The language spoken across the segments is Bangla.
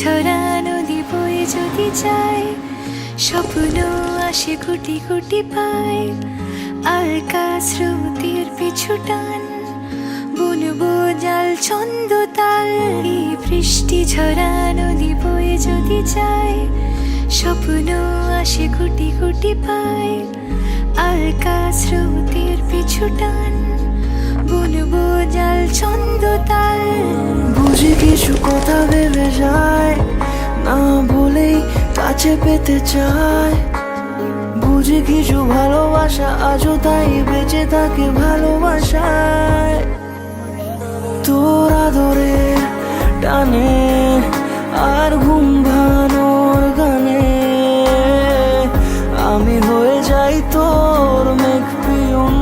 ঝরা নদী বয়ে যদি যায়, স্বপ্ন আসে কোটি কোটি পায়। আলকা স্রোতের পিছু টান, বুনবো জাল ছন্দ তাল। এই বৃষ্টি ঝরা নদী বয়ে যদি যায়, স্বপ্ন আসে কোটি কোটি পায়। আলকা স্রোতের পিছু টান, বুনবো জাল ছন্দ তাল। বুঝি কিছু কথা ভেবে যায়, না বলেই কাছে পেতে চায়। বুঝি কিছু ভালোবাসা আজও তাই বেঁচে থাকে ভালোবাসায়। তোর আদরে টানে আর ঘুম ভাঙানোর গানে, আমি হয়ে যাই তোর মেঘ পিয়ন।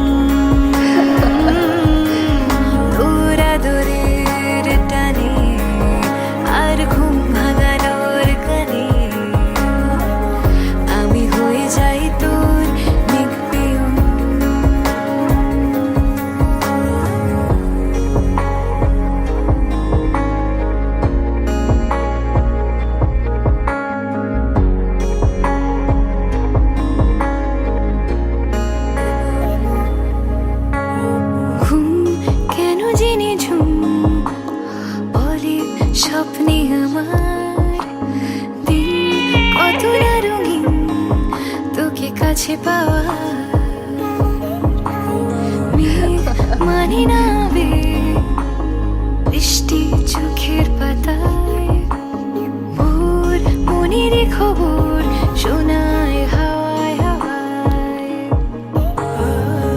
তোর আদরের টানে আর ঘুম ভাঙানোর গানে, আমি হয়ে যাই তোর মেঘ পিয়ন। ঘুম কেন জেনে ঝুম বলে স্বপ্নে আমার, দিন কত না রঙিন তোকে কাছে পাওয়া। মেঘ মানে না আবেগ, বৃষ্টি চোখের পাতায়। ভোর মনের খবর শোনায় হাওয়ায় হাওয়ায়।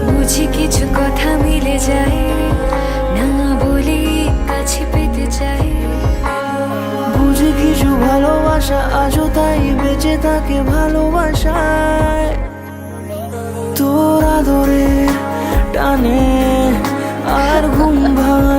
বুঝি কিছু কথা মিলে যায়, না বলে কাছে পেতে চাই। বুঝি কিছু ভালোবাসা আজও তাই বেঁচে থাকে ভালোবাসায়। তোর আদরে টানে আর ঘুম ভাঙা